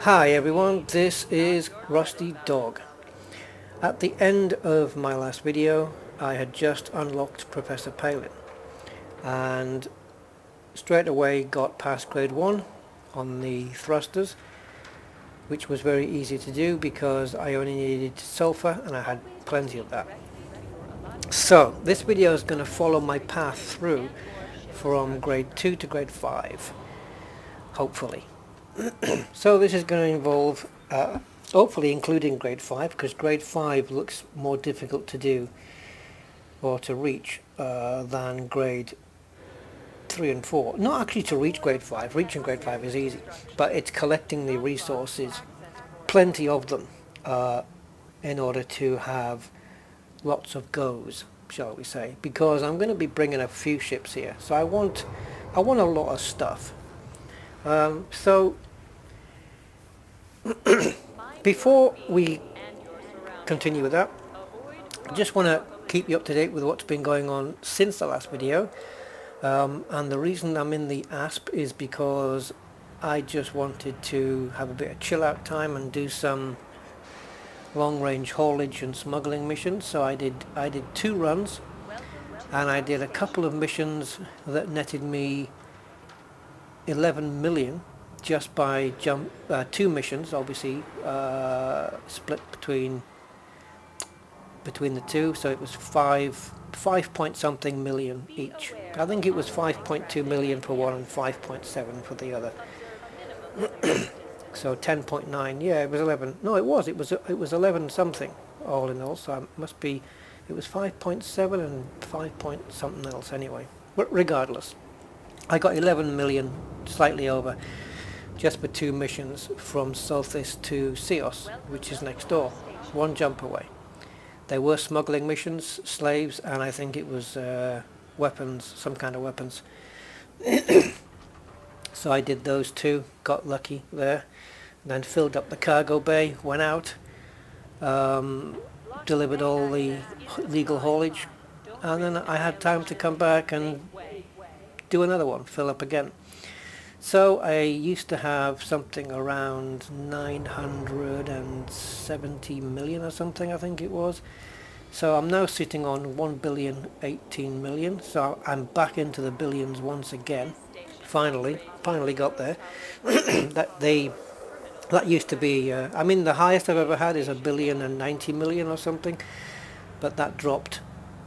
Hi everyone, this is Rusty Dog. At the end of my last video, I had just unlocked Professor Palin and straight away got past grade 1 on the thrusters, which was very easy to do because I only needed sulfur and I had plenty of that. So this video is going to follow my path through from grade 2 to grade 5, hopefully. So this is going to involve hopefully including grade 5, because grade 5 looks more difficult to do or to reach than grade 3 and 4. Not actually to reach grade 5, reaching grade 5 is easy, but it's collecting the resources, plenty of them, in order to have lots of goes, shall we say, because I'm going to be bringing a few ships here, so I want a lot of stuff. So before we continue with that, I just want to keep you up to date with what's been going on since the last video, and the reason I'm in the ASP is because I just wanted to have a bit of chill out time and do some long range haulage and smuggling missions. So I did 2 runs, and I did a couple of missions that netted me 11 million just by 2 missions, obviously split between the two, so it was 5 point something million each. I think it was 5.2 million for one and 5.7 for the other. So 10.9. Yeah, it was 11. No, it was 11 something all in all. So it was 5.7 and 5 point something else anyway. But regardless, I got 11 million, slightly over, just for 2 missions from Solthis to Seos, which is next door, 1 jump away. They were smuggling missions, slaves, and I think it was weapons, some kind of weapons. So I did those 2, got lucky there, then filled up the cargo bay, went out, delivered all the legal haulage, and then I had time to come back and do another one, fill up again. So I used to have something around 970 million or something, I think it was. So I'm now sitting on 1,018 million. So I'm back into the billions once again. Finally got there. That used to be, I mean, the highest I've ever had is 1,090 million or something, but that dropped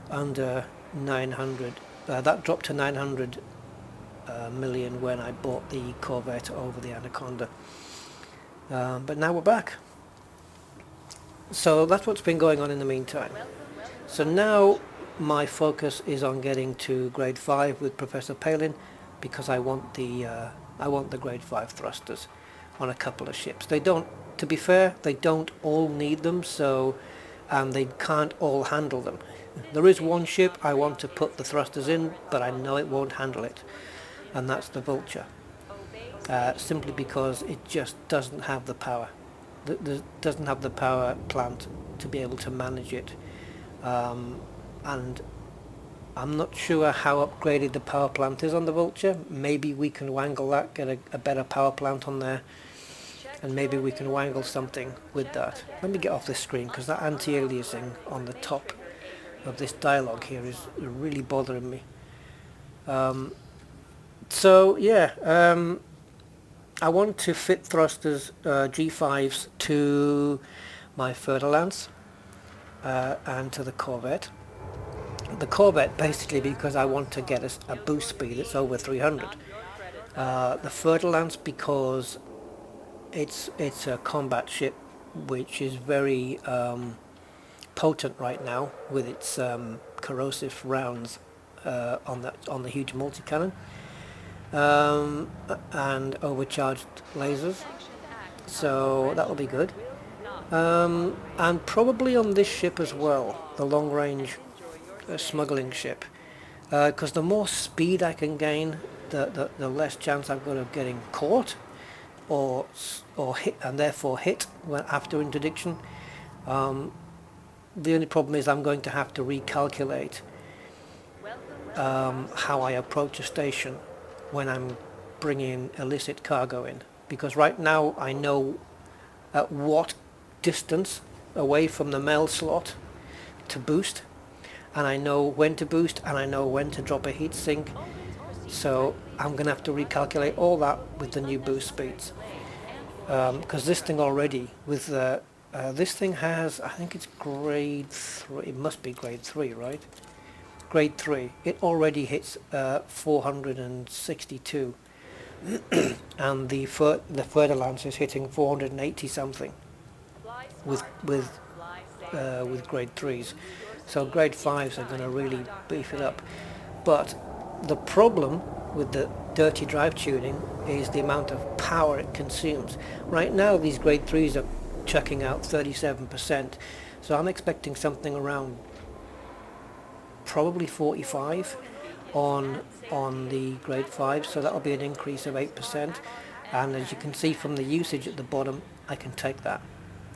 under 900. That dropped to 900 million when I bought the Corvette over the Anaconda. But now we're back. So that's what's been going on in the meantime. So now my focus is on getting to grade 5 with Professor Palin, because I want the grade 5 thrusters on a couple of ships. They don't, to be fair, they don't all need them, so they can't all handle them. There is one ship I want to put the thrusters in, but I know it won't handle it, and that's the Vulture, simply because it just doesn't have the power. Doesn't have the power plant to be able to manage it, and I'm not sure how upgraded the power plant is on the Vulture. Maybe we can wangle that, get a better power plant on there, and maybe we can wangle something with that. Let me get off this screen, because that anti-aliasing on the top of this dialogue here is really bothering me. So yeah, I want to fit thrusters, G5s, to my Fer-de-Lance and to the Corvette. The Corvette basically because I want to get a boost speed that's over 300. The Fer-de-Lance because it's a combat ship which is very potent right now with its corrosive rounds on the huge multi-cannon. And overcharged lasers, so that'll be good, and probably on this ship as well, the long range smuggling ship, because the more speed I can gain, the less chance I've got of getting caught or hit, and therefore hit after interdiction. The only problem is I'm going to have to recalculate how I approach a station when I'm bringing illicit cargo in. because right now I know at what distance away from the mail slot to boost, and I know when to boost, and I know when to drop a heatsink. So I'm going to have to recalculate all that with the new boost speeds, because this thing already with this thing has, I think it's grade 3, it must be grade 3, right? Grade 3, it already hits 462 and the Fer-de-Lance is hitting 480 something with grade 3s. So grade 5s are going to really beef it up. But the problem with the dirty drive tuning is the amount of power it consumes. Right now these grade 3s are chucking out 37%, so I'm expecting something around probably 45 on the grade 5, so that'll be an increase of 8%, and as you can see from the usage at the bottom, I can take that,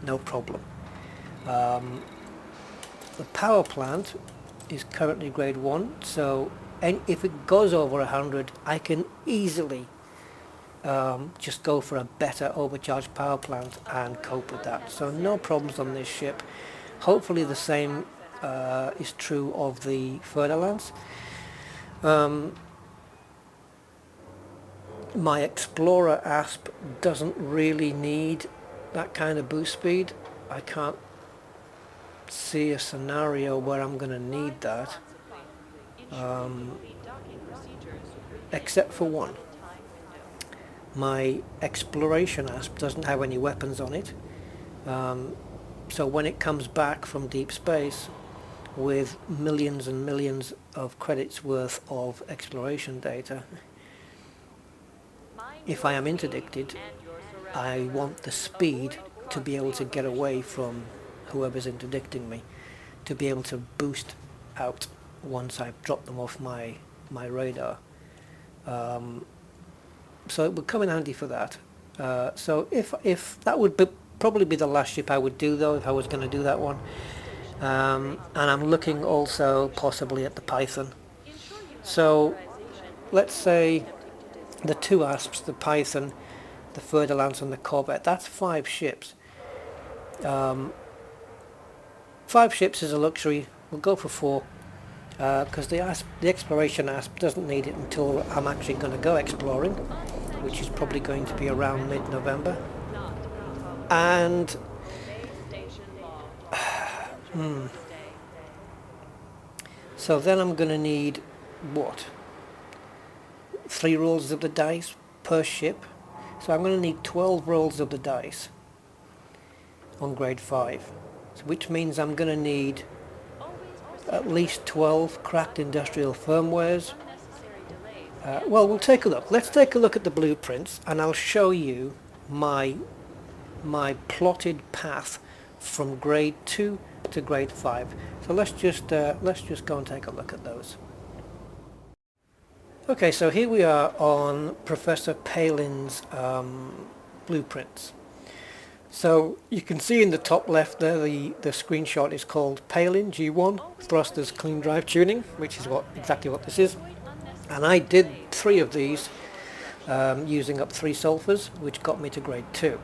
no problem. The power plant is currently grade 1, so if it goes over 100, I can easily just go for a better overcharged power plant and cope with that. So no problems on this ship. Hopefully the same is true of the Fer-de-Lance. My Explorer ASP doesn't really need that kind of boost speed. I can't see a scenario where I'm going to need that, except for one. My Exploration ASP doesn't have any weapons on it, so when it comes back from deep space with millions and millions of credits worth of exploration data, if I am interdicted, I want the speed to be able to get away from whoever's interdicting me, to be able to boost out once I've dropped them off my radar. So it would come in handy for that. So if that would probably be the last ship I would do, though, if I was going to do that one. And I'm looking also possibly at the Python. So let's say the two ASPs, the Python, the Fer-de-Lance and the Corvette, that's 5 ships. 5 ships is a luxury. We'll go for 4, because the Exploration ASP doesn't need it until I'm actually going to go exploring, which is probably going to be around mid-November. And so then I'm going to need, what, 3 rolls of the dice per ship. So I'm going to need 12 rolls of the dice on grade 5, so which means I'm going to need at least 12 cracked industrial firmwares. Well, we'll take a look. Let's take a look at the blueprints, and I'll show you my plotted path from grade 2 to grade 5. So let's just go and take a look at those. Okay, so here we are on Professor Palin's blueprints. So you can see in the top left there, the screenshot is called Palin G1 Thrusters Clean Drive Tuning, which is exactly what this is. And I did 3 of these using up 3 sulfurs, which got me to grade 2.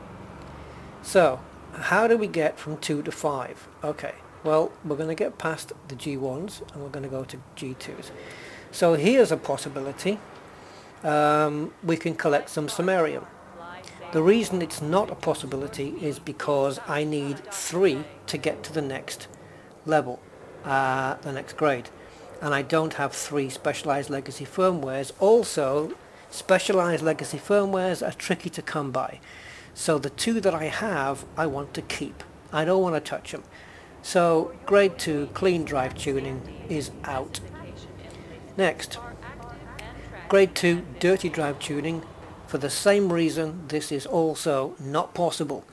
So how do we get from 2 to 5? Okay, well, we're going to get past the G1s and we're going to go to G2s. So here's a possibility. We can collect some samarium. The reason it's not a possibility is because I need 3 to get to the next level, the next grade. And I don't have 3 specialized legacy firmwares. Also, specialized legacy firmwares are tricky to come by. So the 2 that I have, I want to keep. I don't want to touch them. So grade 2 clean drive tuning is out. Next, grade 2 dirty drive tuning. For the same reason, this is also not possible.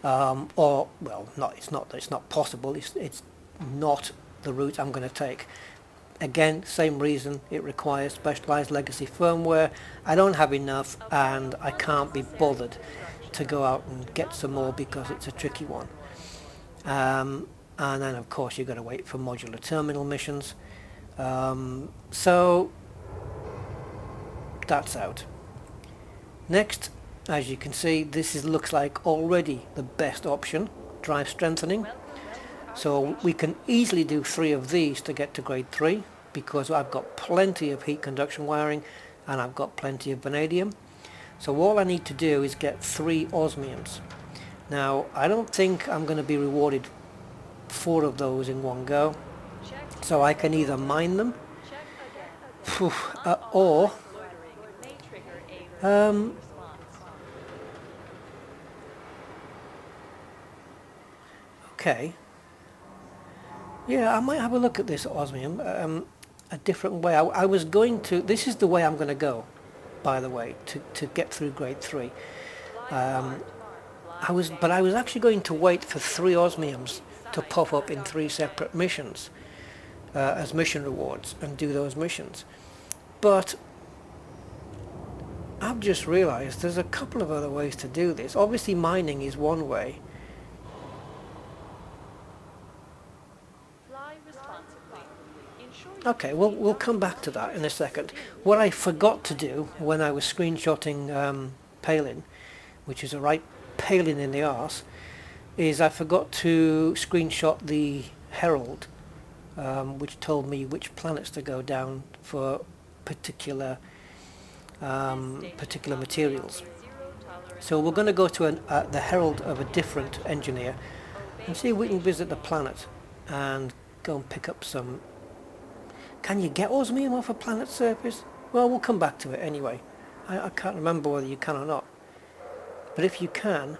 Or, well, it's not possible. It's not the route I'm going to take. Again, same reason, it requires specialized legacy firmware. I don't have enough, and I can't be bothered to go out and get some more because it's a tricky one. And then, of course, you've got to wait for modular terminal missions. So that's out. Next, As you can see, looks like already the best option, drive strengthening. So we can easily do 3 of these to get to grade 3 because I've got plenty of heat conduction wiring and I've got plenty of vanadium. So all I need to do is get 3 osmiums. Now I don't think I'm going to be rewarded 4 of those in one go, so I can either mine them or okay, yeah, I might have a look at this osmium a different way. I was going to, this is the way I'm going to go, by the way, to get through grade 3. I was actually going to wait for 3 osmiums to pop up in 3 separate missions as mission rewards and do those missions. But I've just realized there's a couple of other ways to do this. Obviously mining is one way. Okay, well, we'll come back to that in a second. What I forgot to do when I was screenshotting Palin, which is a right Palin in the arse, is I forgot to screenshot the Herald, which told me which planets to go down for particular materials. So we're going to go to the Herald of a different engineer and see if we can visit the planet and go and pick up some. Can you get osmium off a planet's surface? Well, we'll come back to it anyway. I can't remember whether you can or not. But if you can,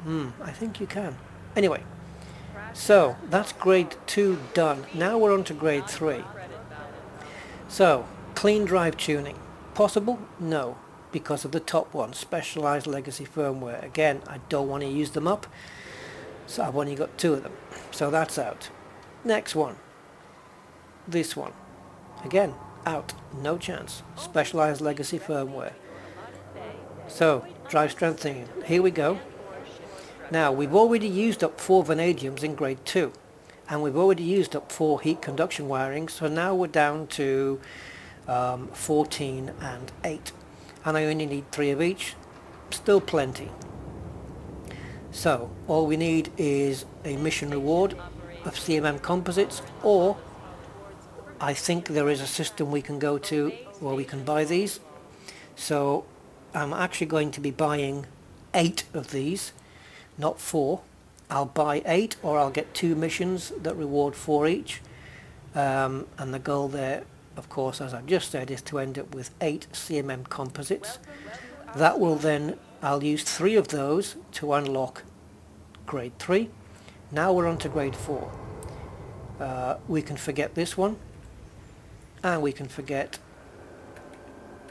I think you can. Anyway, so that's grade 2 done. Now we're on to grade 3. So, clean drive tuning. Possible? No, because of the top one, specialized legacy firmware. Again, I don't want to use them up, so I've only got 2 of them. So that's out. Next one. This one. Again, out. No chance. Specialized legacy firmware. So, drive strengthening. Here we go. Now, we've already used up 4 vanadiums in grade 2. And we've already used up 4 heat conduction wiring. So now we're down to 14 and 8. And I only need 3 of each. Still plenty. So, all we need is a mission reward of CMM composites, or I think there is a system we can go to where we can buy these. So I'm actually going to be buying 8 of these, not 4. I'll buy 8, or I'll get 2 missions that reward 4 each, and the goal there, of course, as I've just said, is to end up with 8 CMM composites. That will then, I'll use 3 of those to unlock grade 3. Now we're on to grade 4. We can forget this one, and we can forget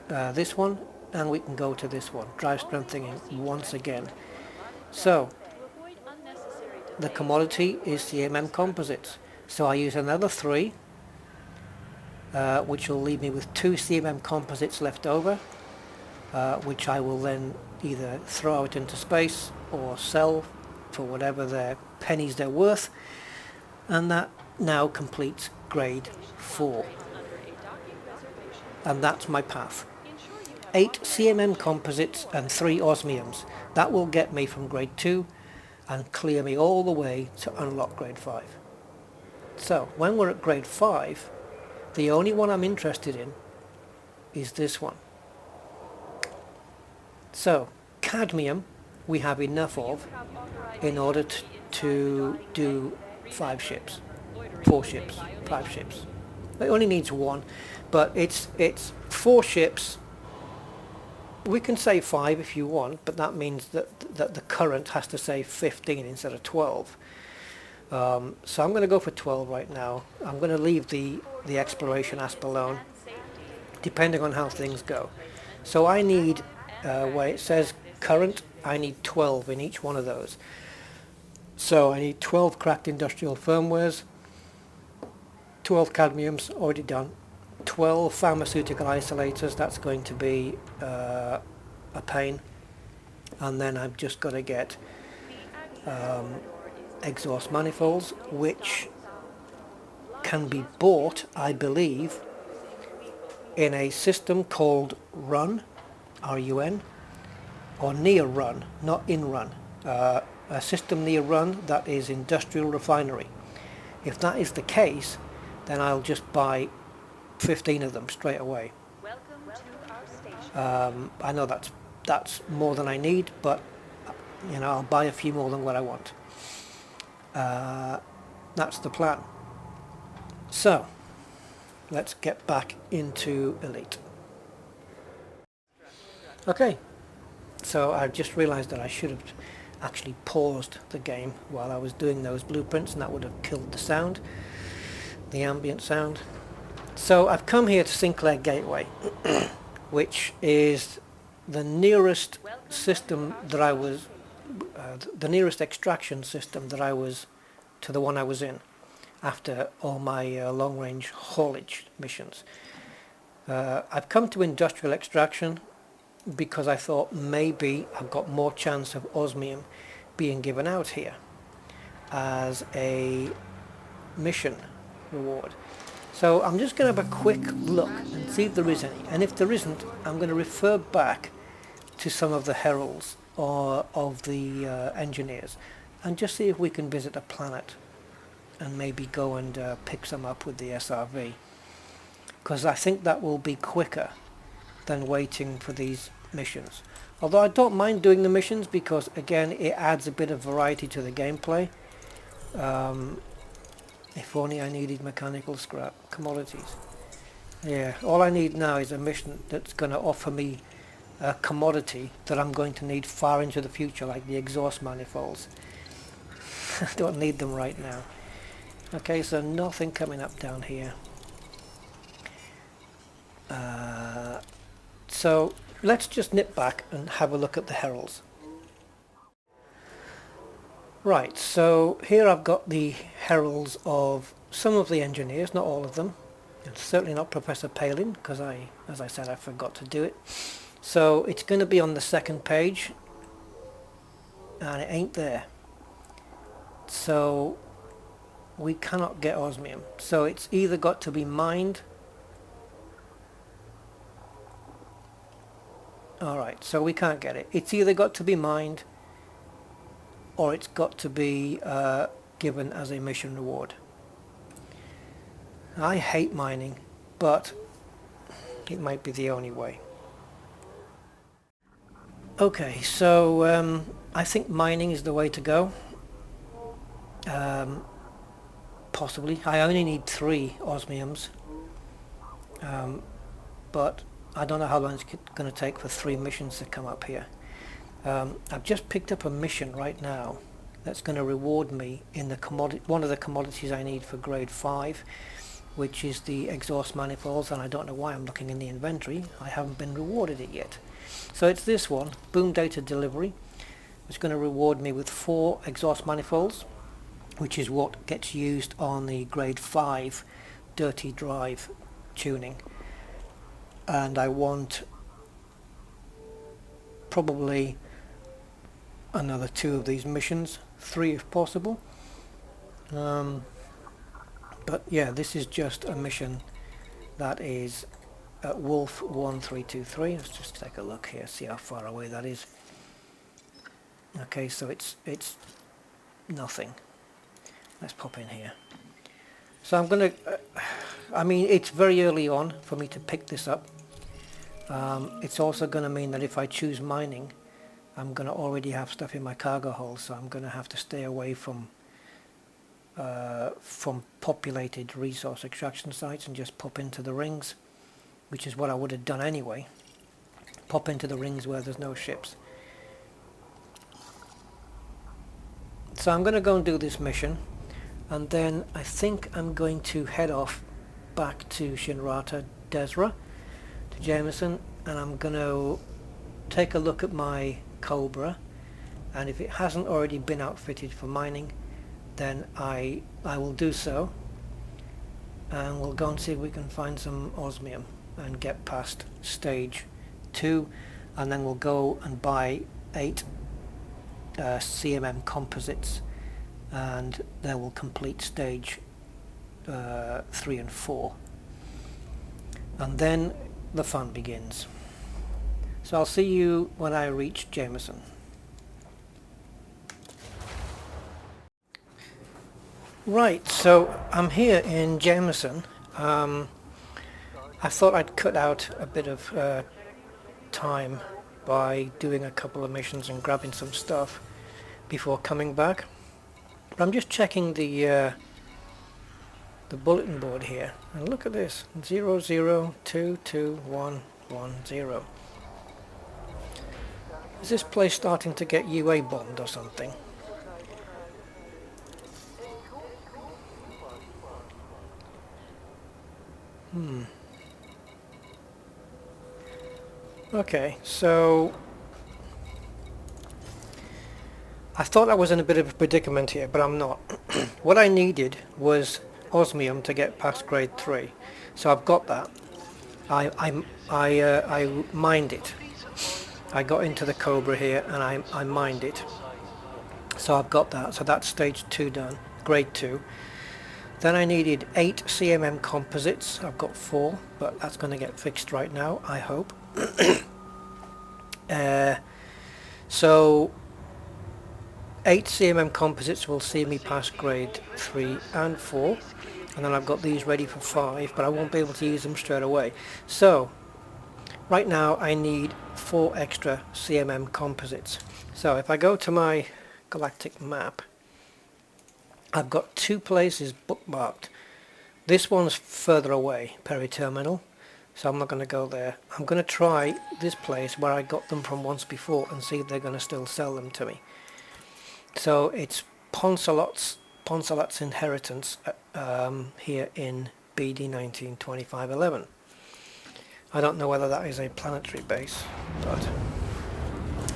this one, and we can go to this one, drive strengthening once again. So the commodity is CMM composites. So I use another 3, which will leave me with 2 CMM composites left over, which I will then either throw out into space or sell for whatever their pennies they're worth, and that now completes grade 4. And that's my path. 8 CMM composites and 3 osmiums. That will get me from grade 2 and clear me all the way to unlock grade 5. So when we're at grade 5, the only one I'm interested in is this one. So cadmium we have enough of in order to do 5 ships, 4 ships, 5 ships. It only needs 1, but it's 4 ships. We can say 5 if you want, but that means that the current has to say 15 instead of 12. So I'm going to go for 12 right now. I'm going to leave the exploration asp alone, depending on how things go. So I need, where it says current, I need 12 in each one of those. So I need 12 cracked industrial firmwares, 12 cadmiums, already done, 12 pharmaceutical isolators, that's going to be a pain. And then I've just got to get exhaust manifolds, which can be bought, I believe, in a system called Run, R-U-N, or near Run, not in Run. A system near Run that is industrial refinery. If that is the case, then I'll just buy 15 of them straight away. Welcome to our station. I know that's more than I need, but you know, I'll buy a few more than what I want. That's the plan. So let's get back into Elite. Okay, so I've just realized that I should have actually paused the game while I was doing those blueprints, and that would have killed the sound, the ambient sound. So I've come here to Sinclair Gateway, which is the nearest system that I was, the nearest extraction system that I was to the one I was in after all my long-range haulage missions. I've come to industrial extraction because I thought maybe I've got more chance of osmium being given out here as a mission reward. So I'm just going to have a quick look and see if there is any, and if there isn't, I'm going to refer back to some of the heralds or of the engineers and just see if we can visit a planet and maybe go and pick some up with the SRV, because I think that will be quicker than waiting for these missions. Although I don't mind doing the missions because again it adds a bit of variety to the gameplay. If only I needed mechanical scrap commodities. Yeah, all I need now is a mission that's going to offer me a commodity that I'm going to need far into the future, like the exhaust manifolds. I don't need them right now. Okay, so nothing coming up down here. So let's just nip back and have a look at the heralds. Right, so here I've got the heralds of some of the engineers, not all of them. It's certainly not Professor Palin, because as I said, I forgot to do it. So it's going to be on the second page, and it ain't there. So we cannot get osmium. So it's either got to be mined. Alright, so we can't get it. It's either got to be mined or it's got to be given as a mission reward. I hate mining, but it might be the only way. Okay, so I think mining is the way to go. Possibly. I only need 3 osmiums, but I don't know how long it's going to take for 3 missions to come up here. I've just picked up a mission right now that's going to reward me in the one of the commodities I need for grade 5, which is the exhaust manifolds, and I don't know why I'm looking in the inventory. I haven't been rewarded it yet. So it's this one, Boom Data Delivery. It's going to reward me with 4 exhaust manifolds, which is what gets used on the grade 5 dirty drive tuning. And I want probably another 2 of these missions, 3 if possible. But yeah, this is just a mission that is at Wolf 1323. Let's just take a look here, see how far away that is. Okay, so it's nothing. Let's pop in here. So I'm gonna I mean, it's very early on for me to pick this up. It's also going to mean that if I choose mining, I'm going to already have stuff in my cargo hold, so I'm going to have to stay away from populated resource extraction sites and just pop into the rings, which is what I would have done anyway. Pop into the rings where there's no ships. So I'm going to go and do this mission, and then I think I'm going to head off back to Shinrata Desra, to Jameson, and I'm going to take a look at my Cobra, and if it hasn't already been outfitted for mining, then I will do so, and we'll go and see if we can find some osmium and get past stage 2, and then we'll go and buy 8 CMM composites, and then we'll complete stage 3 and 4. And then the fun begins. So I'll see you when I reach Jameson. Right, so I'm here in Jameson. I thought I'd cut out a bit of time by doing a couple of missions and grabbing some stuff before coming back. But I'm just checking the bulletin board here, and look at this, 00221110. Is this place starting to get UA bombed or something? Okay, so I thought I was in a bit of a predicament here, but I'm not. What I needed was osmium to get past grade 3, so I've got that. I mined it. I got into the Cobra here and I mined it, so I've got that. So that's stage 2 done, grade 2. Then I needed 8 CMM composites. I've got 4, but that's going to get fixed right now, I hope. So 8 CMM composites will see me pass grade 3 and 4, and then I've got these ready for 5, but I won't be able to use them straight away. So right now I need 4 extra CMM composites. So if I go to my galactic map, I've got 2 places bookmarked. This one's further away, Peri-terminal, so I'm not going to go there. I'm going to try this place where I got them from once before and see if they're going to still sell them to me. So it's Poncelat's Inheritance here in BD 192511. I don't know whether that is a planetary base, but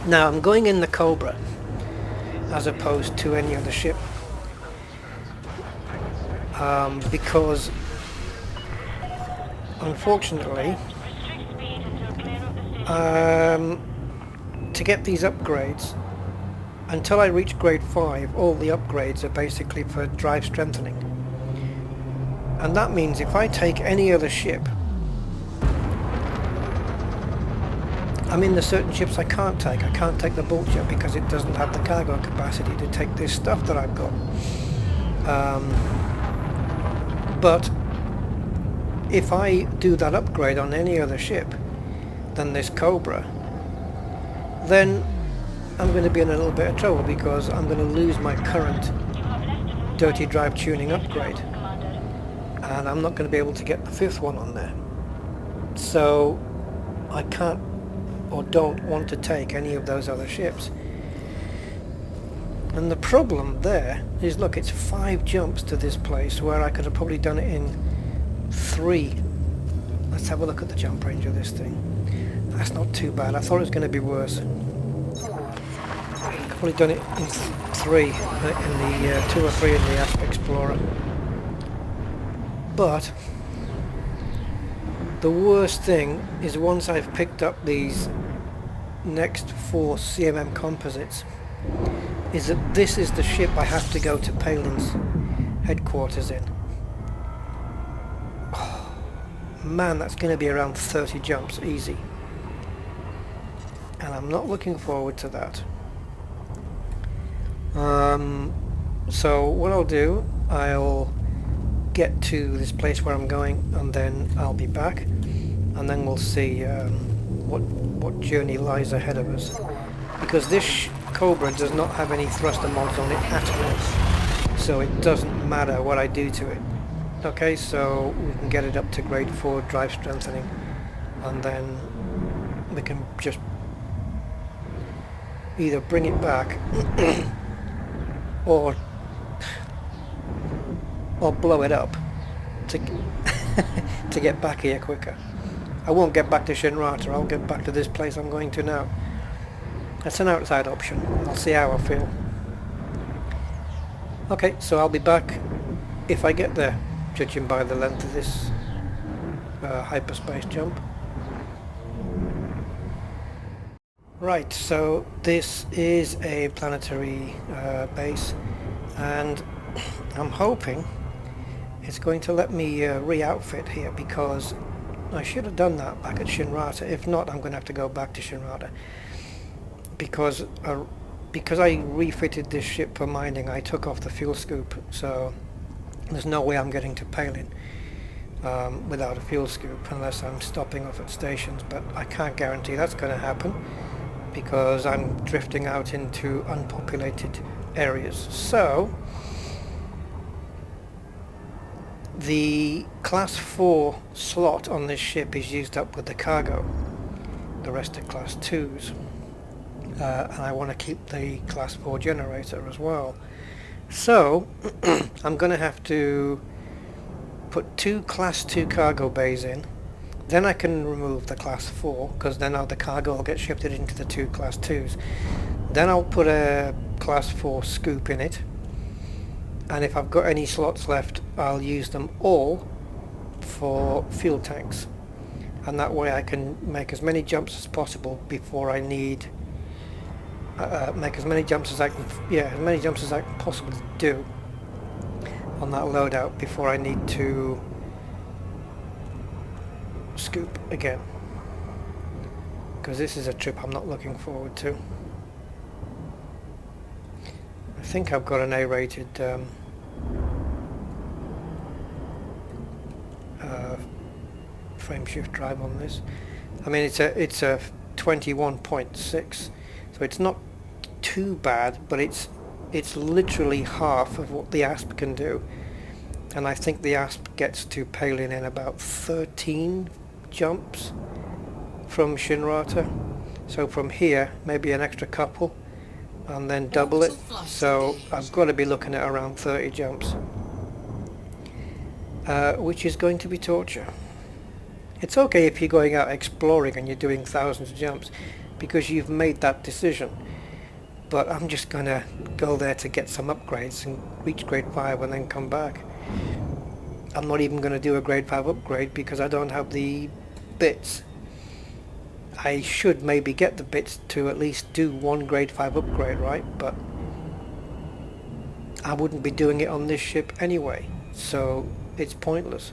now I'm going in the Cobra as opposed to any other ship, because unfortunately to get these upgrades, until I reach grade 5, all the upgrades are basically for drive strengthening, and that means if I take any other ship, I mean there's certain ships I can't take. I can't take the Vulture because it doesn't have the cargo capacity to take this stuff that I've got. But if I do that upgrade on any other ship than this Cobra, then I'm going to be in a little bit of trouble because I'm going to lose my current dirty drive tuning upgrade, and I'm not going to be able to get the 5th one on there. So I can't or don't want to take any of those other ships. And the problem there is, look, it's 5 jumps to this place where I could have probably done it in 3. Let's have a look at the jump range of this thing. That's not too bad. I thought it was going to be worse. I've probably done it in 3, in the 2 or 3 in the Asp Explorer. But the worst thing is, once I've picked up these next 4 CMM composites, is that this is the ship I have to go to Palin's headquarters in. Oh, man, that's going to be around 30 jumps easy, and I'm not looking forward to that. So what I'll do, I'll get to this place where I'm going, and then I'll be back, and then we'll see what journey lies ahead of us, because this Cobra does not have any thruster mods on it at all, so it doesn't matter what I do to it. Okay, so we can get it up to grade 4 drive strengthening, and then we can just either bring it back or blow it up to to get back here quicker. I won't get back to Shinrata, I'll get back to this place I'm going to now. That's an outside option. I'll see how I feel. Okay, so I'll be back if I get there, judging by the length of this hyperspace jump. Right, so this is a planetary base, and I'm hoping it's going to let me re-outfit here, because I should have done that back at Shinrata. If not, I'm going to have to go back to Shinrata. Because I refitted this ship for mining, I took off the fuel scoop, so there's no way I'm getting to Palin without a fuel scoop unless I'm stopping off at stations, but I can't guarantee that's going to happen because I'm drifting out into unpopulated areas. So the class 4 slot on this ship is used up with the cargo. The rest are class 2s. And I want to keep the class 4 generator as well. So I'm going to have to put 2 class 2 cargo bays in. Then I can remove the class 4 because then the cargo will get shifted into the 2 class 2s. Then I'll put a class 4 scoop in it. And if I've got any slots left, I'll use them all for fuel tanks. And that way I can make as many jumps as possible before I need make as many jumps as I can, as many jumps as I can possibly do on that loadout before I need to scoop again. Because this is a trip I'm not looking forward to. I think I've got an A-rated frame shift drive on this. I mean it's a 21.6, so it's not too bad, but it's literally half of what the ASP can do, and I think the ASP gets to Palin in about 13 jumps from Shinrata, so from here maybe an extra couple and then double it, so I've got to be looking at around 30 jumps, which is going to be torture. It's okay if you're going out exploring and you're doing thousands of jumps because you've made that decision. But I'm just going to go there to get some upgrades and reach grade 5 and then come back. I'm not even going to do a grade 5 upgrade because I don't have the bits. I should maybe get the bits to at least do one grade 5 upgrade, right? But I wouldn't be doing it on this ship anyway, so it's pointless.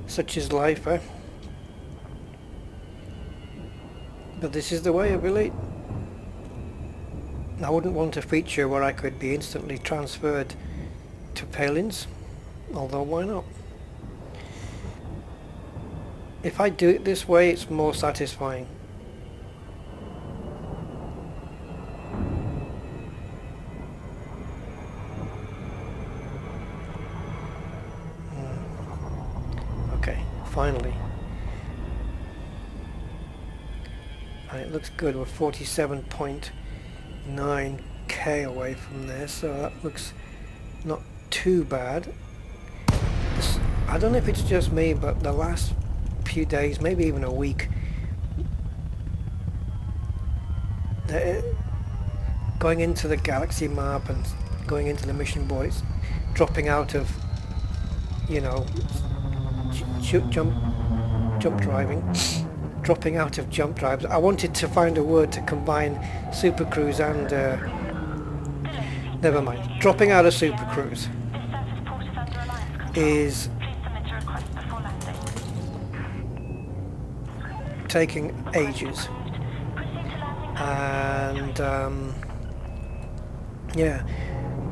Such is life, eh? But this is the way of Elite. I wouldn't want a feature where I could be instantly transferred to Palins, although why not? If I do it this way, it's more satisfying. Okay, finally. And it looks good. We're 47.9k away from there, so that looks not too bad. I don't know if it's just me, but the last few days, maybe even a week, going into the galaxy map and going into the mission board, it's dropping out of, you know, jump driving, dropping out of jump drives. I wanted to find a word to combine Super Cruise and never mind. Dropping out of Super Cruise is taking ages, and yeah,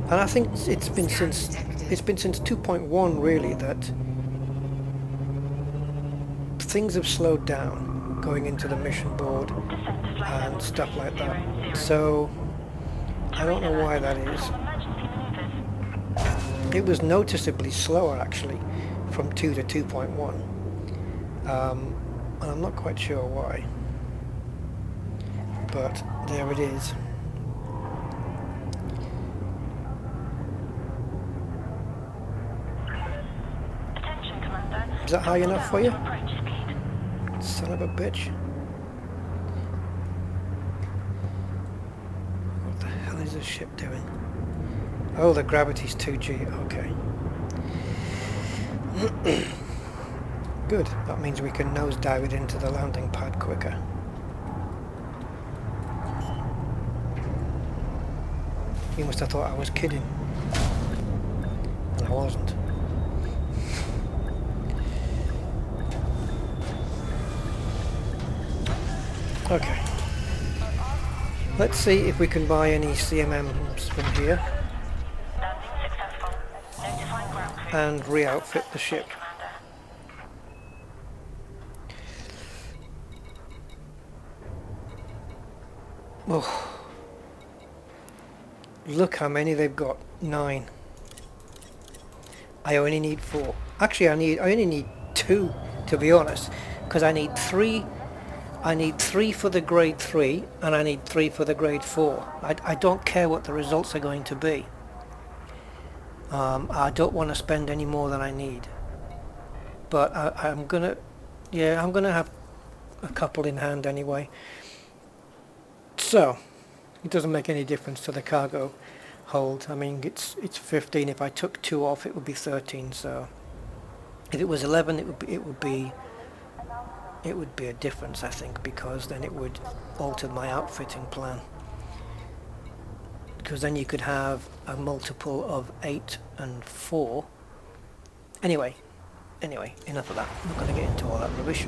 and I think it's been since 2.1 really that things have slowed down going into the mission board and stuff like that. So I don't know why that is. It was noticeably slower actually from 2 to 2.1, and I'm not quite sure why, but there it is. Is that high enough for you? Son of a bitch. What the hell is this ship doing? Oh, the gravity's 2G, okay. Good, that means we can nosedive it into the landing pad quicker. He must have thought I was kidding. And I wasn't. Okay. Let's see if we can buy any CMMs from here and re-outfit the ship. Oh, look how many they've got. 9. I only need 4. Actually, I only need 2, to be honest, because I need 3. I need 3 for the grade 3 and I need 3 for the grade 4. I don't care what the results are going to be. I don't want to spend any more than I need. But I'm gonna have a couple in hand anyway. So it doesn't make any difference to the cargo hold. I mean, it's 15. If I took 2 off, it would be 13. So if it was 11, it would be a difference, I think, because then it would alter my outfitting plan. Because then you could have a multiple of 8 and 4. Anyway, enough of that. I'm not going to get into all that rubbish.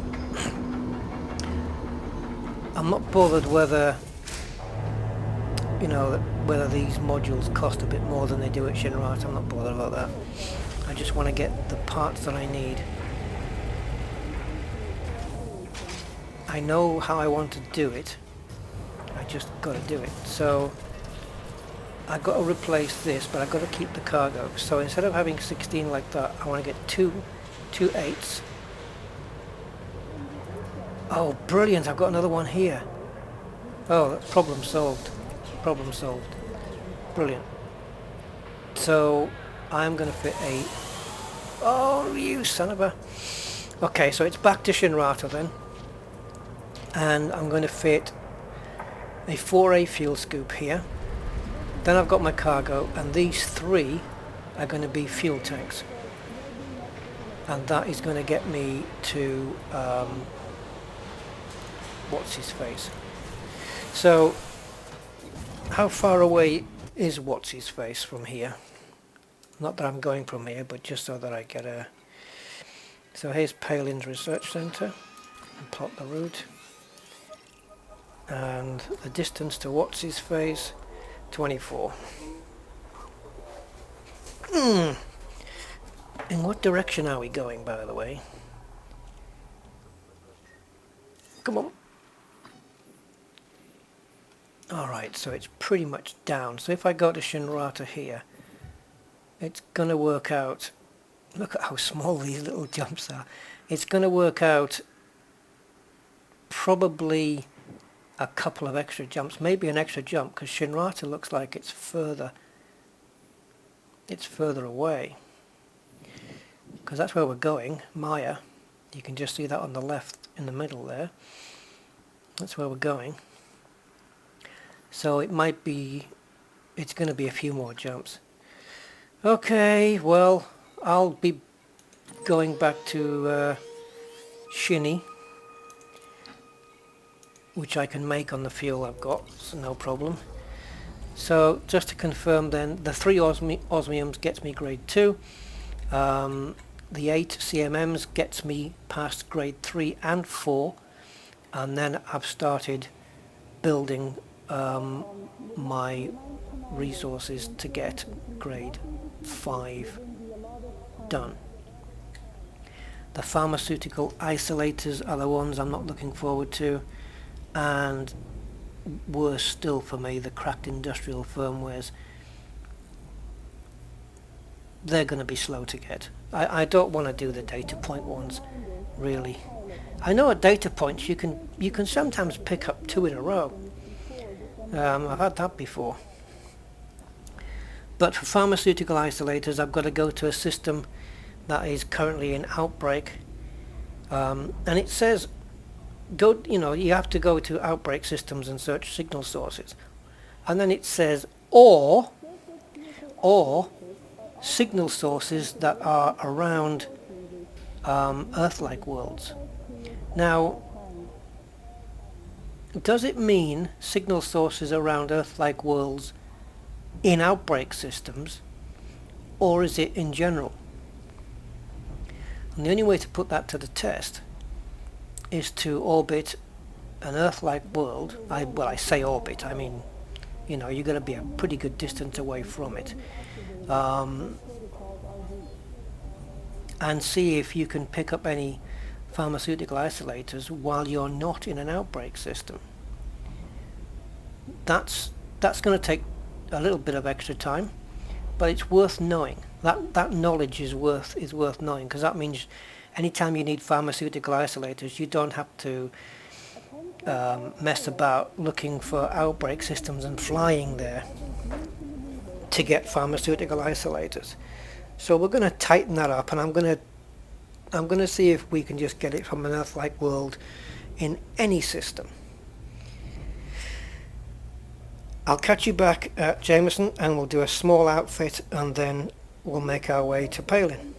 I'm not bothered whether, whether these modules cost a bit more than they do at Shinrata. I'm not bothered about that. I just want to get the parts that I need. I know how I want to do it. I just got to do it. So I've got to replace this, but I've got to keep the cargo. So instead of having 16 like that, I want to get two 8s. Oh, brilliant! I've got another one here. Oh, that's problem solved. Problem solved. Brilliant. So I'm going to fit a... Oh, you son of a... Okay, so it's back to Shinrata then. And I'm going to fit a 4A fuel scoop here. Then I've got my cargo, and these 3 are going to be fuel tanks. And that is going to get me to... what's his face? So, how far away is what's his face from here? Not that I'm going from here, but just so that I get a... So here's Palin's Research Centre. And plot the route. And the distance to what's his face, 24. In what direction are we going, by the way? Come on. Alright, so it's pretty much down. So if I go to Shinrata here, it's going to work out... Look at how small these little jumps are. It's going to work out probably a couple of extra jumps, maybe an extra jump, because Shinrata looks like it's further away, because that's where we're going. Maya, you can just see that on the left in the middle there. That's where we're going. So it's going to be a few more jumps. Okay, well, I'll be going back to Shinny, which I can make on the fuel I've got, so no problem. So just to confirm then, the 3 osmiums gets me grade 2, the 8 CMMs gets me past grade 3 and 4, and then I've started building my resources to get grade 5 done. The pharmaceutical isolators are the ones I'm not looking forward to. And worse still for me, the cracked industrial firmwares. They're going to be slow to get. I don't want to do the data point ones, really. I know at data points you can sometimes pick up 2 in a row. I've had that before. But for pharmaceutical isolators, I've got to go to a system that is currently in outbreak, and it says you have to go to outbreak systems and search signal sources, and then it says or signal sources that are around Earth-like worlds. Now, does it mean signal sources around Earth-like worlds in outbreak systems, or is it in general? And the only way to put that to the test is to orbit an Earth-like world. I say orbit, I mean, you know, you're going to be a pretty good distance away from it. And see if you can pick up any pharmaceutical isolators while you're not in an outbreak system. That's going to take a little bit of extra time, but it's worth knowing. That knowledge is worth knowing, because that means anytime you need pharmaceutical isolators, you don't have to mess about looking for outbreak systems and flying there to get pharmaceutical isolators. So we're going to tighten that up, and I'm going to see if we can just get it from an Earth-like world in any system. I'll catch you back at Jameson, and we'll do a small outfit, and then we'll make our way to Palin.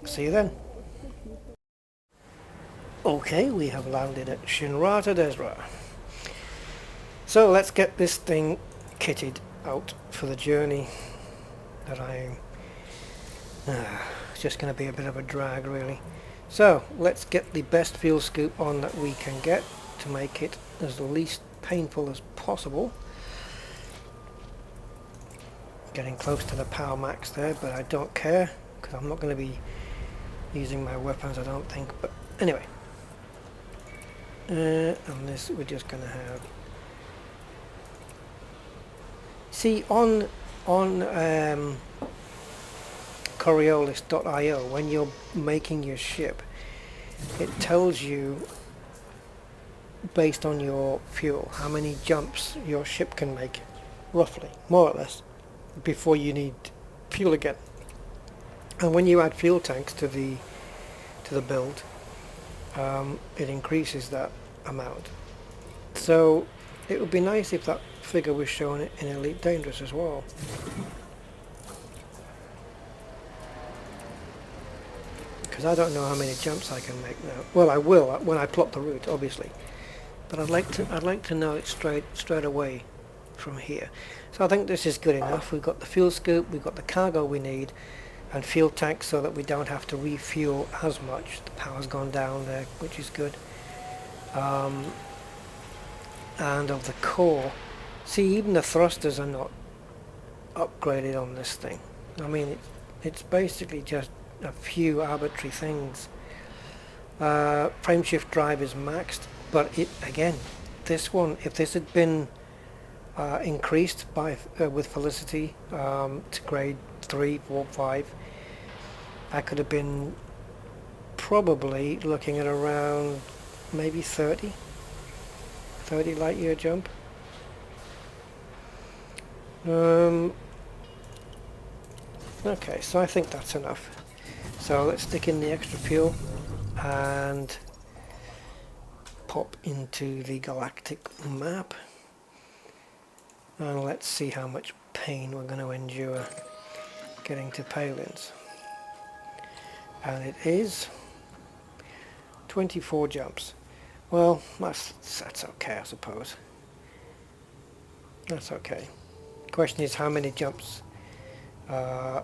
See you then. Okay, we have landed at Shinrata Desra. So let's get this thing kitted out for the journey that I'm... it's just going to be a bit of a drag, really. So let's get the best fuel scoop on that we can get to make it as least painful as possible. Getting close to the power max there, but I don't care, because I'm not going to be using my weapons, I don't think. But anyway, and this we're just going to have... See, on Coriolis.io, when you're making your ship, it tells you, based on your fuel, how many jumps your ship can make, roughly, more or less, before you need fuel again. And when you add fuel tanks to the build, it increases that amount. So it would be nice if that figure was shown in Elite Dangerous as well. Because I don't know how many jumps I can make now. Well, I will when I plot the route, obviously. But I'd like to know it straight away from here. So I think this is good enough. We've got the fuel scoop, we've got the cargo we need, and fuel tanks so that we don't have to refuel as much. The power's gone down there, which is good. And of the core, see, even the thrusters are not upgraded on this thing. I mean, it's basically just a few arbitrary things. Frameshift drive is maxed, but it again, this one, if this had been increased by with Felicity to grade 3, 4, 5, I could have been probably looking at around maybe 30 light year jump. Okay, so I think that's enough. So let's stick in the extra fuel and pop into the galactic map, and let's see how much pain we're going to endure getting to Palins. And it is 24 jumps. Well, that's okay, I suppose. That's okay. Question is, how many jumps can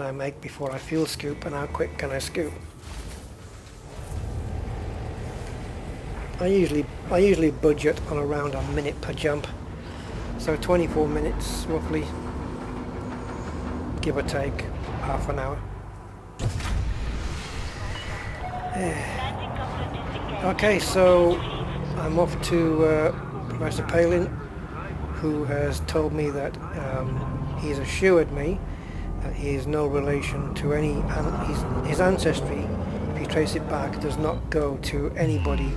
I make before I fuel scoop, and how quick can I scoop? I usually budget on around a minute per jump, so 24 minutes roughly, give or take half an hour. Okay, so I'm off to Professor Palin, who has told me that he's assured me that he is no relation to any, his ancestry, if you trace it back, does not go to anybody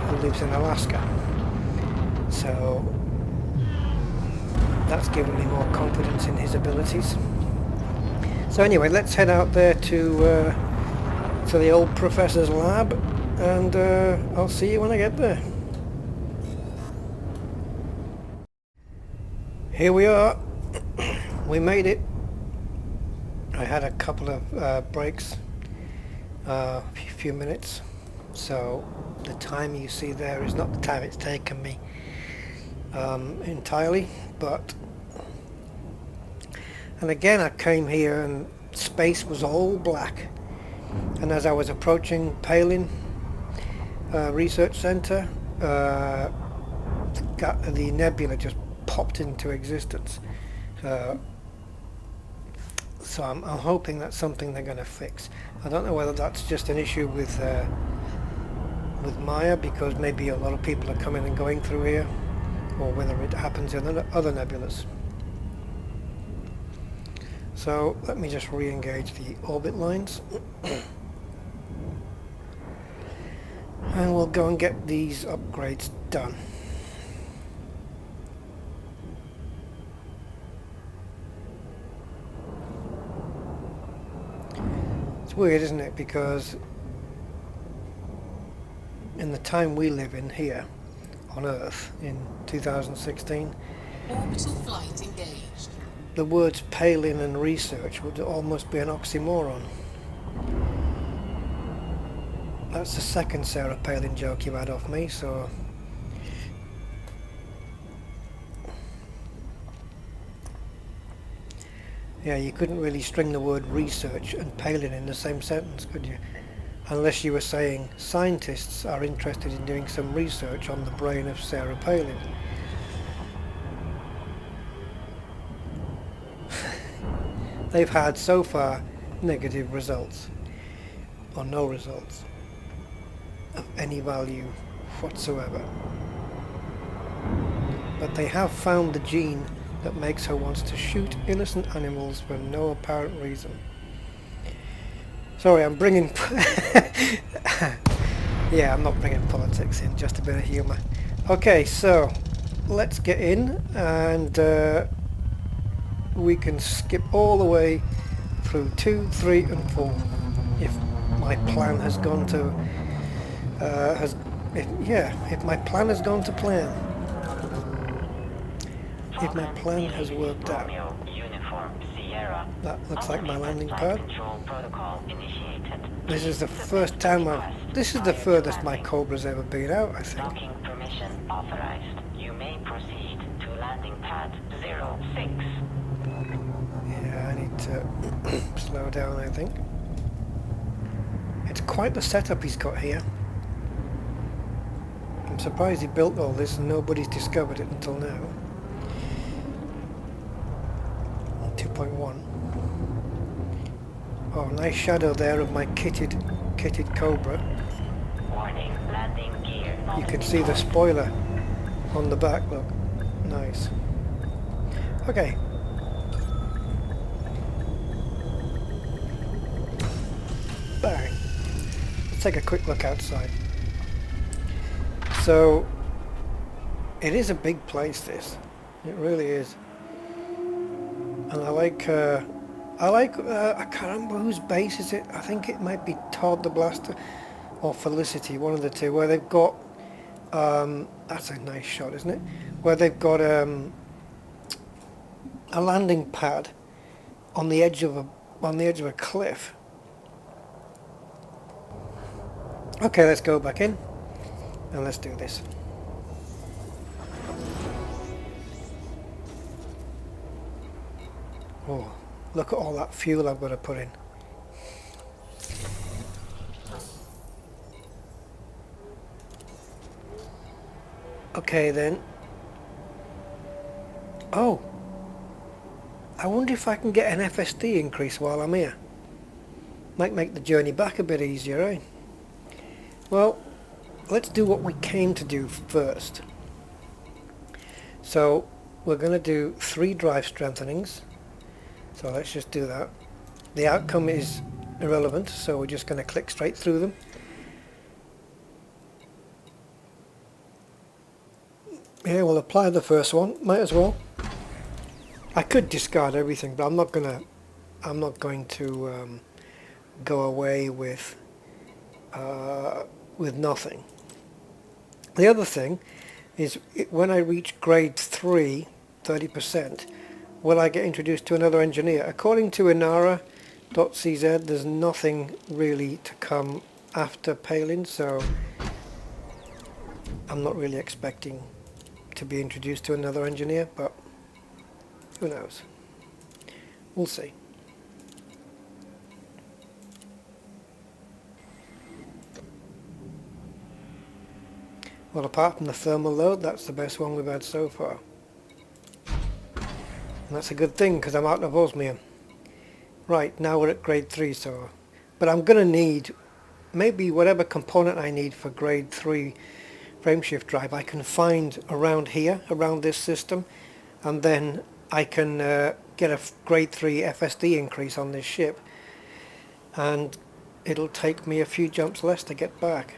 who lives in Alaska. So that's given me more confidence in his abilities. So anyway, let's head out there to the old professor's lab, and I'll see you when I get there. Here we are. We made it. I had a couple of breaks, a few minutes, so the time you see there is not the time it's taken me. entirely, but... And again I came here and space was all black, and as I was approaching Palin Research Center, the nebula just popped into existence. So I'm hoping that's something they're going to fix. I don't know whether that's just an issue with Maya, because maybe a lot of people are coming and going through here, or whether it happens in other nebulas. So let me just re-engage the orbit lines. And we'll go and get these upgrades done. It's weird, isn't it? Because in the time we live in here on Earth in 2016, orbital flight engaged. The words Palin and research would almost be an oxymoron. That's the second Sarah Palin joke you had off me, so... Yeah, you couldn't really string the word research and Palin in the same sentence, could you? Unless you were saying scientists are interested in doing some research on the brain of Sarah Palin. They've had so far negative results, or no results of any value whatsoever. But they have found the gene that makes her want to shoot innocent animals for no apparent reason. Sorry, I'm bringing... Yeah, I'm not bringing politics in, just a bit of humour. Okay, so let's get in, and we can skip all the way through 2, 3 and 4 if my plan has gone to if my plan has gone to plan, if my plan has worked out. That looks like my landing pad. This is the first time this is the furthest my Cobra's ever been out, I think. Docking permission authorized. You may proceed to landing pad 06. Yeah, I need to slow down, I think. It's quite the setup he's got here. I'm surprised he built all this and nobody's discovered it until now. 2.1. Oh, nice shadow there of my kitted Cobra. Warning, landing gear. You can see the spoiler on the back, look. Nice. Okay. Bang. Let's take a quick look outside. So, it is a big place, this. It really is. And I can't remember whose base is it. I think it might be Todd the Blaster or Felicity, one of the two, where they've got, that's a nice shot, isn't it? Where they've got a landing pad on the edge of a cliff. Okay, let's go back in and let's do this. Oh, look at all that fuel I've got to put in. Okay then. Oh, I wonder if I can get an FSD increase while I'm here. Might make the journey back a bit easier, eh? Well, let's do what we came to do first. So we're going to do 3 drive strengthenings. So let's just do that. The outcome is irrelevant, so we're just going to click straight through them. Yeah, we'll apply the first one. Might as well. I could discard everything, but I'm not going to go away with nothing. The other thing is, when I reach grade 3, 30%, will I get introduced to another engineer? According to Inara.cz, there's nothing really to come after Palin, so I'm not really expecting to be introduced to another engineer, but who knows? We'll see. Well, apart from the thermal load, that's the best one we've had so far. And that's a good thing, because I'm out of osmium. Right, now we're at grade 3, so... But I'm going to need maybe whatever component I need for grade 3 frameshift drive I can find around here, around this system, and then I can get a grade 3 FSD increase on this ship, and it'll take me a few jumps less to get back.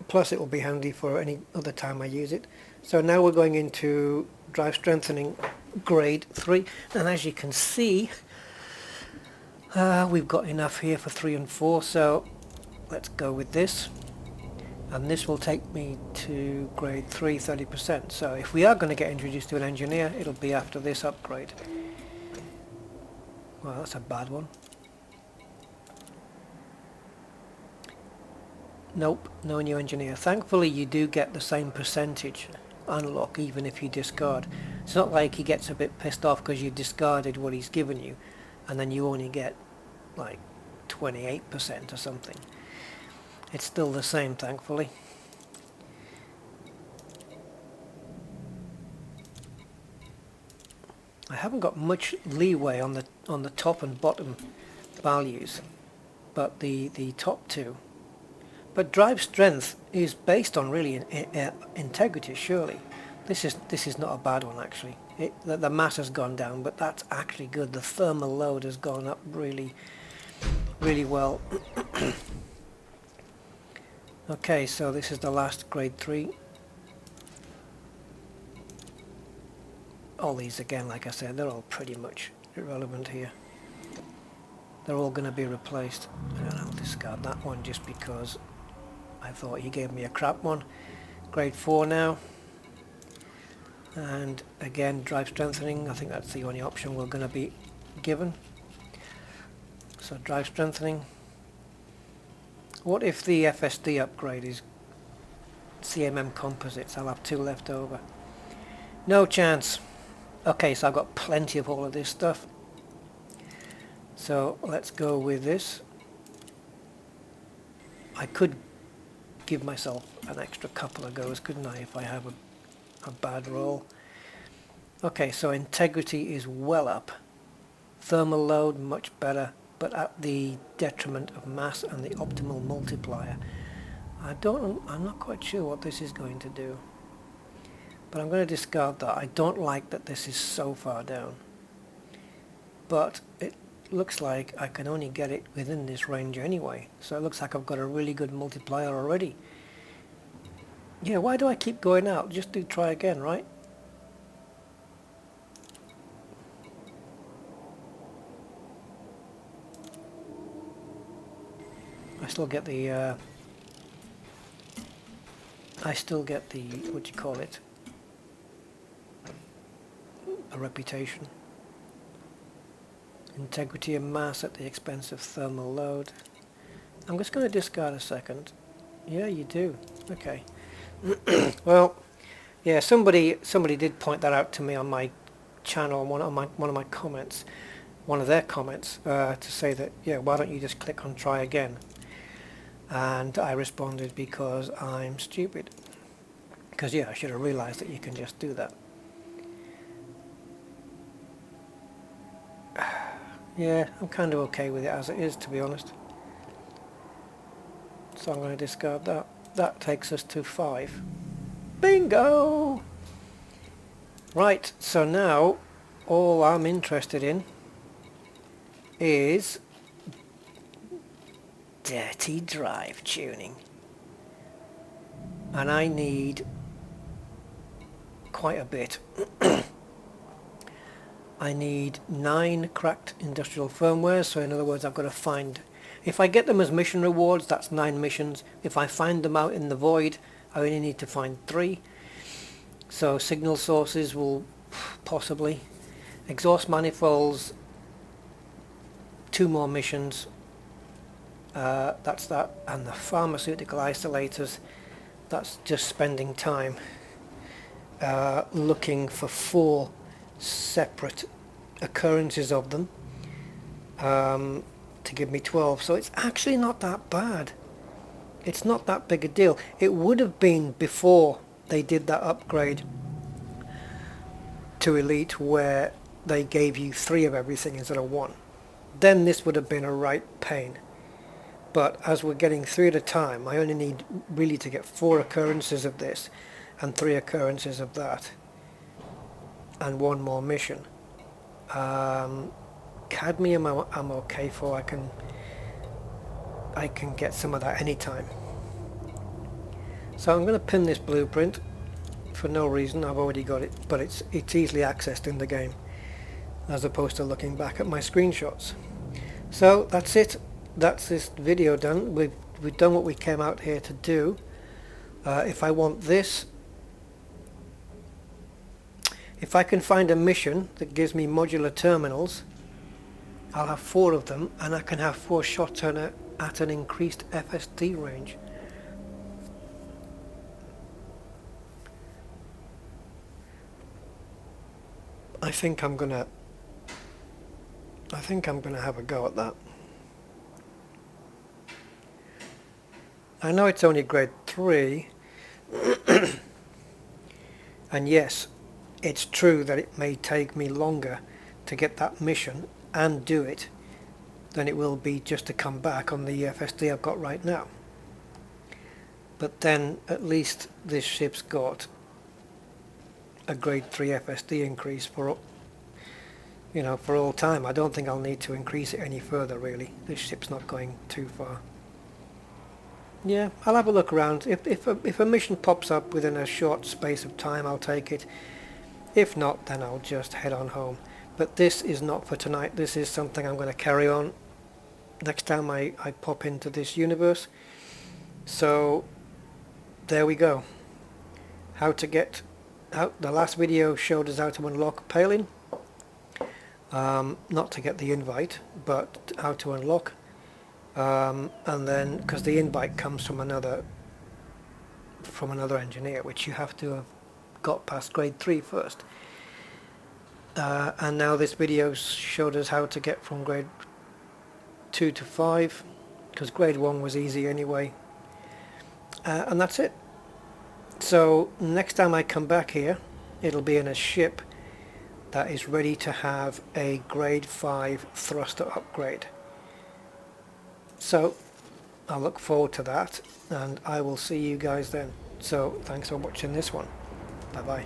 Plus it will be handy for any other time I use it. So now we're going into drive strengthening grade 3, and as you can see we've got enough here for 3 and 4, so let's go with this, and this will take me to grade 3 30%. So if we are going to get introduced to an engineer, it'll be after this upgrade. Well, that's a bad one. Nope, no new engineer. Thankfully you do get the same percentage unlock even if you discard. It's not like he gets a bit pissed off because you discarded what he's given you and then you only get like 28% or something. It's still the same, thankfully. I haven't got much leeway on the top and bottom values, but the top two. But drive strength is based on really integrity, surely. This is not a bad one actually. The mass has gone down, but that's actually good. The thermal load has gone up really well. Okay, so this is the last grade 3. All these again, like I said, they're all pretty much irrelevant here. They're all going to be replaced, and I'll discard that one just because I thought he gave me a crap one. Grade 4 now, and again drive strengthening. I think that's the only option we're going to be given. So drive strengthening. What if the FSD upgrade is CMM composites? I'll have 2 left over. No chance. Okay, so I've got plenty of all of this stuff. So let's go with this. I could give myself an extra couple of goes, couldn't I, if I have a bad roll. Okay, so integrity is well up. Thermal load much better, but at the detriment of mass and the optimal multiplier. I'm not quite sure what this is going to do, but I'm going to discard that. I don't like that this is so far down, but it looks like I can only get it within this range anyway, so it looks like I've got a really good multiplier already. Yeah, why do I keep going out? Just do try again, right? I still get the what do you call it, a reputation. Integrity and mass at the expense of thermal load. I'm just going to discard a second. Yeah, you do. Okay. Well, yeah, somebody did point that out to me on my channel, one of my comments, one of their comments, to say that, yeah, why don't you just click on try again? And I responded, because I'm stupid. Because yeah, I should have realized that you can just do that. Yeah, I'm kind of okay with it as it is, to be honest. So I'm going to discard that. That takes us to 5. Bingo! Right, so now all I'm interested in is dirty drive tuning. And I need quite a bit. I need 9 cracked industrial firmware, so in other words I've got to find, if I get them as mission rewards, that's 9 missions. If I find them out in the void, I only need to find 3. So signal sources will possibly, exhaust manifolds, 2 more missions, that's that, and the pharmaceutical isolators, that's just spending time. looking for 4 separate occurrences of them to give me 12. So it's actually not that bad. It's not that big a deal. It would have been before they did that upgrade to Elite where they gave you 3 of everything instead of 1. Then this would have been a right pain. But as we're getting 3 at a time, I only need really to get 4 occurrences of this and 3 occurrences of that and 1 more mission. Cadmium I'm okay for. I can get some of that anytime. So I'm going to pin this blueprint for no reason. I've already got it, but it's easily accessed in the game as opposed to looking back at my screenshots. So that's it. That's this video done. We've done what we came out here to do. If I want this, if I can find a mission that gives me modular terminals, I'll have 4 of them, and I can have 4 shots at an increased FSD range. I think I'm gonna have a go at that. I know it's only grade 3 and yes, it's true that it may take me longer to get that mission and do it than it will be just to come back on the FSD I've got right now. But then at least this ship's got a grade 3 FSD increase for, you know, for all time. I don't think I'll need to increase it any further really. This ship's not going too far. Yeah, I'll have a look around. If a mission pops up within a short space of time, I'll take it. If not, then I'll just head on home. But this is not for tonight. This is something I'm going to carry on next time I pop into this universe. So there we go. How to get out. The last video showed us how to unlock Palin. Not to get the invite, but how to unlock. And then because the invite comes from another engineer, which you have to have got past grade 3 first. And now this video showed us how to get from grade 2 to 5, because grade 1 was easy anyway. And that's it. So next time I come back here, it'll be in a ship that is ready to have a grade 5 thruster upgrade. So I look forward to that, and I will see you guys then. So thanks for watching this one. Bye bye.